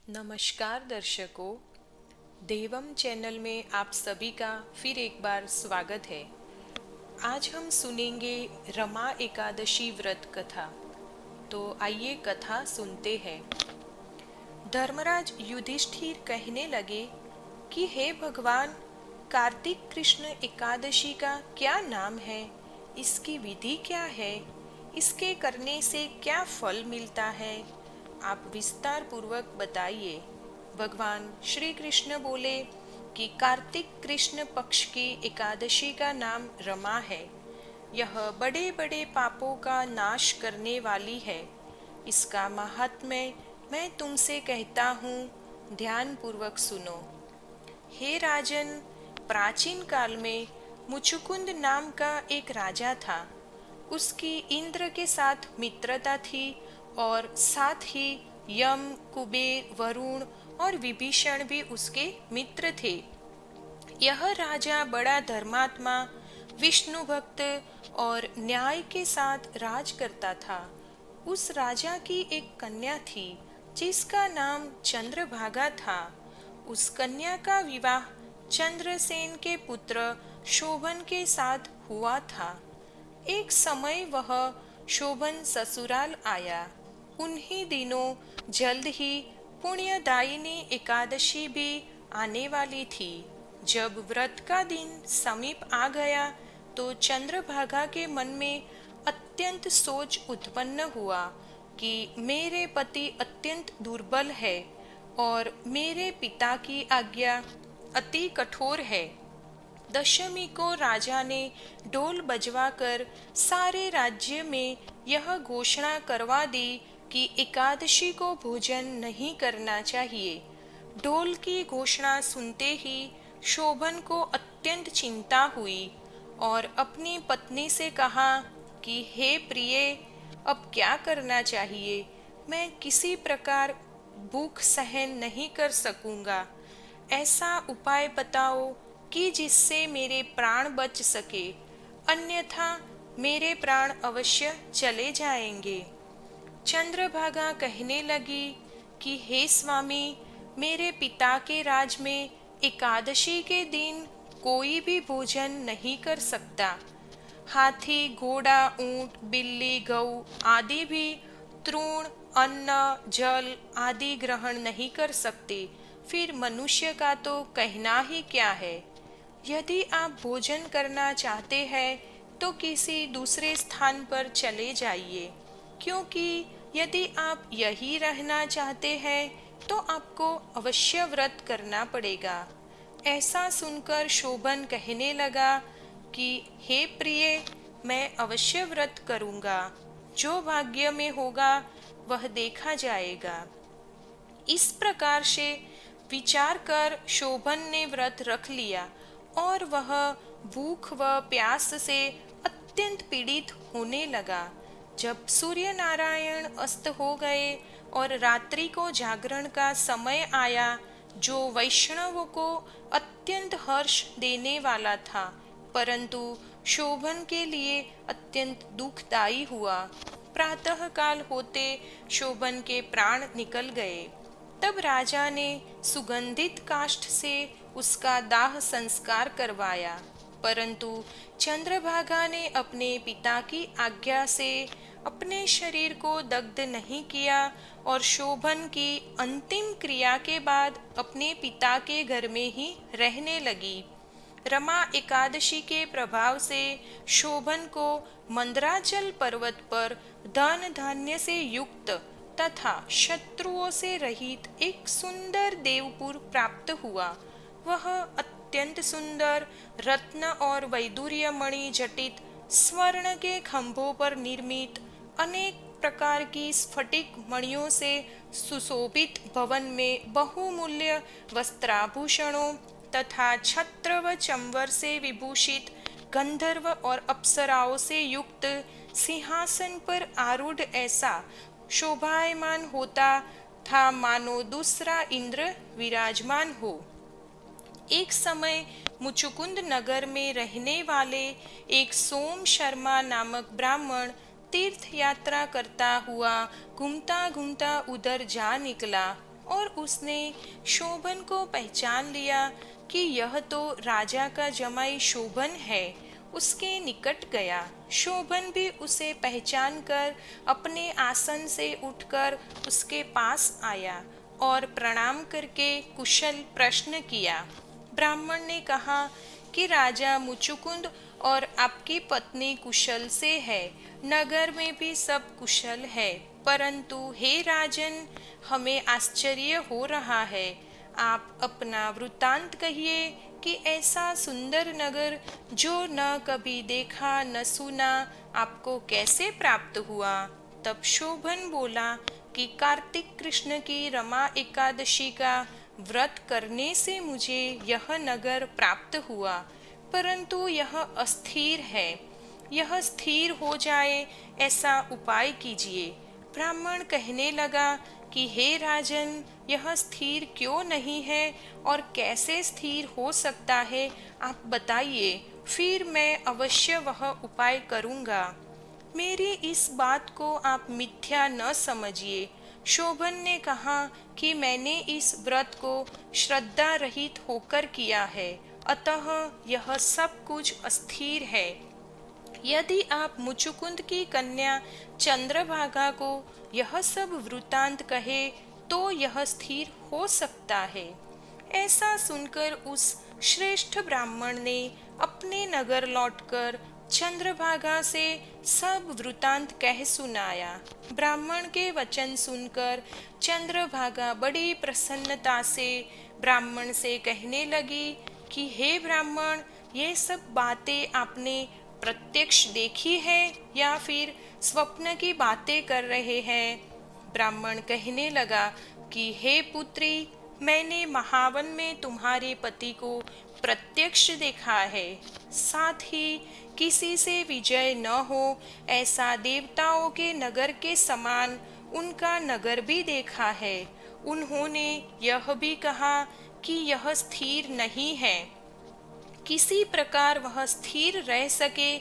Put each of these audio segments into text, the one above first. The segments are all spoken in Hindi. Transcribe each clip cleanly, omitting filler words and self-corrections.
नमस्कार दर्शकों, देवम चैनल में आप सभी का फिर एक बार स्वागत है। आज हम सुनेंगे रमा एकादशी व्रत कथा। तो आइए कथा सुनते हैं। धर्मराज युधिष्ठिर कहने लगे कि हे भगवान, कार्तिक कृष्ण एकादशी का क्या नाम है, इसकी विधि क्या है, इसके करने से क्या फल मिलता है, आप विस्तार पूर्वक बताइए। भगवान श्री कृष्ण बोले कि कार्तिक कृष्ण पक्ष की एकादशी का नाम रमा है। यह बड़े बड़े पापों का नाश करने वाली है। इसका महात्म्य मैं तुमसे कहता हूँ, ध्यान पूर्वक सुनो। हे राजन, प्राचीन काल में मुचुकुंद नाम का एक राजा था। उसकी इंद्र के साथ मित्रता थी और साथ ही यम, कुबेर, वरुण और विभीषण भी उसके मित्र थे। यह राजा बड़ा धर्मात्मा, विष्णु भक्त और न्याय के साथ राज करता था। उस राजा की एक कन्या थी जिसका नाम चंद्रभागा था। उस कन्या का विवाह चंद्रसेन के पुत्र शोभन के साथ हुआ था। एक समय वह शोभन ससुराल आया। उन्हीं दिनों जल्द ही पुण्यदायिनी एकादशी भी आने वाली थी। जब व्रत का दिन समीप आ गया तो चंद्रभागा के मन में अत्यंत सोच उत्पन्न हुआ कि मेरे पति अत्यंत दुर्बल है और मेरे पिता की आज्ञा अति कठोर है। दशमी को राजा ने ढोल बजवाकर सारे राज्य में यह घोषणा करवा दी कि एकादशी को भोजन नहीं करना चाहिए। ढोल की घोषणा सुनते ही शोभन को अत्यंत चिंता हुई और अपनी पत्नी से कहा कि हे प्रिय, अब क्या करना चाहिए? मैं किसी प्रकार भूख सहन नहीं कर सकूंगा। ऐसा उपाय बताओ कि जिससे मेरे प्राण बच सके, अन्यथा मेरे प्राण अवश्य चले जाएंगे। चंद्रभागा कहने लगी कि हे स्वामी, मेरे पिता के राज में एकादशी के दिन कोई भी भोजन नहीं कर सकता। हाथी, घोड़ा, ऊंट, बिल्ली, गऊ आदि भी तृण, अन्न, जल आदि ग्रहण नहीं कर सकते। फिर मनुष्य का तो कहना ही क्या है। यदि आप भोजन करना चाहते हैं तो किसी दूसरे स्थान पर चले जाइए, क्योंकि यदि आप यही रहना चाहते हैं तो आपको अवश्य व्रत करना पड़ेगा। ऐसा सुनकर शोभन कहने लगा कि हे प्रिय, मैं अवश्य व्रत करूंगा। जो भाग्य में होगा वह देखा जाएगा। इस प्रकार से विचार कर शोभन ने व्रत रख लिया और वह भूख व प्यास से अत्यंत पीड़ित होने लगा। जब सूर्य नारायण अस्त हो गए और रात्रि को जागरण का समय आया, जो वैष्णवों को अत्यंत हर्ष देने वाला था, परंतु शोभन के लिए अत्यंत दुखदायी हुआ। प्रातः काल होते शोभन के प्राण निकल गए। तब राजा ने सुगंधित काष्ठ से उसका दाह संस्कार करवाया, परंतु चंद्रभागा ने अपने पिता की आज्ञा से अपने शरीर को दग्ध नहीं किया और शोभन की अंतिम क्रिया के बाद अपने पिता के घर में ही रहने लगी। रमा एकादशी के प्रभाव से शोभन को मंदराचल पर्वत पर धन धान्य से युक्त तथा शत्रुओं से रहित एक सुंदर देवपुर प्राप्त हुआ। वह अत्यंत सुंदर रत्न और वैदूर्य मणि जटित स्वर्ण के खंभों पर निर्मित अनेक प्रकार की स्फटिक मणियों से सुशोभित भवन में बहुमूल्य वस्त्राभूषणों तथा छत्र व चंवर से विभूषित गंधर्व और अप्सराओं से युक्त सिंहासन पर आरूढ़ ऐसा शोभायमान होता था, मानो दूसरा इंद्र विराजमान हो। एक समय मुचुकुंद नगर में रहने वाले एक सोम शर्मा नामक ब्राह्मण तीर्थ यात्रा करता हुआ घूमता घूमता उधर जा निकला। और उसने शोभन को पहचान लिया कि यह तो राजा का जमाई शोभन है। उसके निकट गया। शोभन भी उसे पहचान कर अपने आसन से उठकर उसके पास आया और प्रणाम करके कुशल प्रश्न किया। ब्राह्मण ने कहा कि राजा मुचुकुंद और आपकी पत्नी कुशल से है, नगर में भी सब कुशल है, परंतु हे राजन, हमें आश्चर्य हो रहा है। आप अपना वृत्तांत कहिए कि ऐसा सुंदर नगर जो न कभी देखा न सुना आपको कैसे प्राप्त हुआ। तब शोभन बोला कि कार्तिक कृष्ण की रमा एकादशी का व्रत करने से मुझे यह नगर प्राप्त हुआ, परंतु यह अस्थिर है। यह स्थिर हो जाए ऐसा उपाय कीजिए। ब्राह्मण कहने लगा कि हे राजन, यह स्थिर क्यों नहीं है और कैसे स्थिर हो सकता है, आप बताइए, फिर मैं अवश्य वह उपाय करूँगा। मेरी इस बात को आप मिथ्या न समझिए। शोभन ने कहा कि मैंने इस व्रत को श्रद्धा रहित होकर किया है, अतः यह सब कुछ अस्थिर है। यदि आप मुचुकुंद की कन्या चंद्रभागा को यह सब वृतांत कहे तो यह स्थिर हो सकता है। ऐसा सुनकर उस श्रेष्ठ ब्राह्मण ने अपने नगर लौटकर चंद्रभागा से सब वृतांत कह सुनाया। ब्राह्मण के वचन सुनकर चंद्रभागा बड़ी प्रसन्नता से ब्राह्मण से कहने लगी कि हे ब्राह्मण, ये सब बातें आपने प्रत्यक्ष देखी है या फिर स्वप्न की बातें कर रहे हैं। ब्राह्मण कहने लगा कि हे पुत्री, मैंने महावन में तुम्हारे पति को प्रत्यक्ष देखा है, साथ ही किसी से विजय न हो ऐसा देवताओं के नगर के समान उनका नगर भी देखा है। उन्होंने यह भी कहा कि यह स्थिर नहीं है, किसी प्रकार वह स्थिर रह सके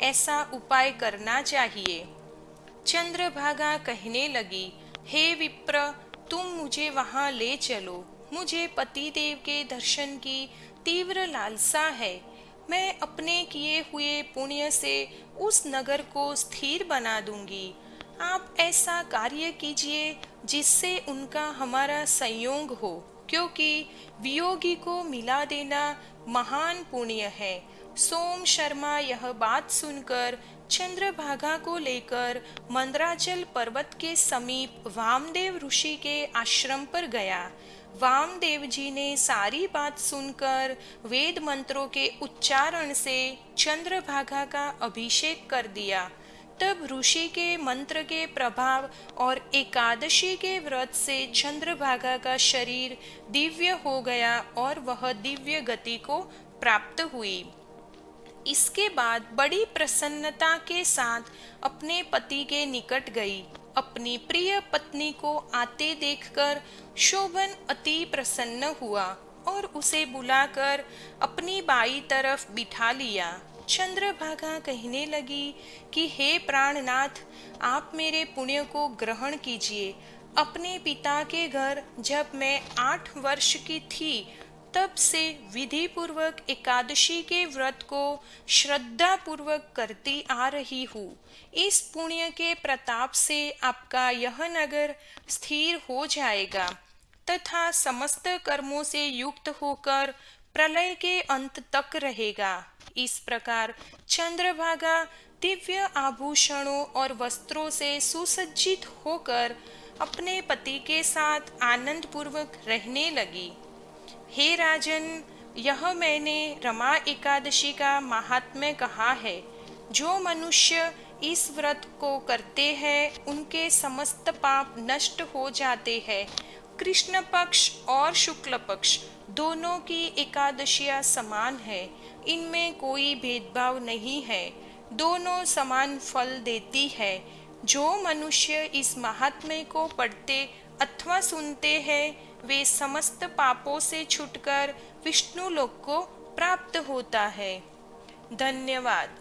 ऐसा उपाय करना चाहिए। चंद्रभागा कहने लगी, हे विप्र, तुम मुझे वहां ले चलो। मुझे पतिदेव के दर्शन की तीव्र लालसा है। मैं अपने किए हुए पुण्य से उस नगर को स्थिर बना दूंगी। आप ऐसा कार्य कीजिए जिससे उनका हमारा संयोग हो, क्योंकि वियोगी को मिला देना महान पुण्य है। सोम शर्मा यह बात सुनकर चंद्रभागा को लेकर मंदराचल पर्वत के समीप वामदेव ऋषि के आश्रम पर गया। वामदेव जी ने सारी बात सुनकर वेद मंत्रों के उच्चारण से चंद्रभागा का अभिषेक कर दिया। तब ऋषि के मंत्र के प्रभाव और एकादशी के व्रत से चंद्रभागा का शरीर दिव्य हो गया और वह दिव्य गति को प्राप्त हुई। इसके बाद बड़ी प्रसन्नता के साथ अपने पति के निकट गई। अपनी प्रिय पत्नी को आते देखकर शोभन अति प्रसन्न हुआ और उसे बुलाकर अपनी बाई तरफ बिठा लिया। चंद्रभागा कहने लगी कि हे प्राणनाथ, आप मेरे पुण्य को ग्रहण कीजिए। अपने पिता के घर जब मैं 8 वर्ष की थी तब से विधि पूर्वक एकादशी के व्रत को श्रद्धा पूर्वक करती आ रही हूँ। इस पुण्य के प्रताप से आपका यह नगर स्थिर हो जाएगा तथा समस्त कर्मों से युक्त होकर प्रलय के अंत तक रहेगा। इस प्रकार चंद्रभागा दिव्य आभूषणों और वस्त्रों से सुसज्जित होकर अपने पति के साथ आनंद पूर्वक रहने लगी। हे राजन, यह मैंने रमा एकादशी का महात्म्य कहा है। जो मनुष्य इस व्रत को करते हैं उनके समस्त पाप नष्ट हो जाते हैं। कृष्ण पक्ष और शुक्ल पक्ष दोनों की एकादशियां समान है, इनमें कोई भेदभाव नहीं है, दोनों समान फल देती है। जो मनुष्य इस महात्म्य को पढ़ते अथवा सुनते हैं वे समस्त पापों से छूटकर विष्णु लोक को प्राप्त होता है। धन्यवाद।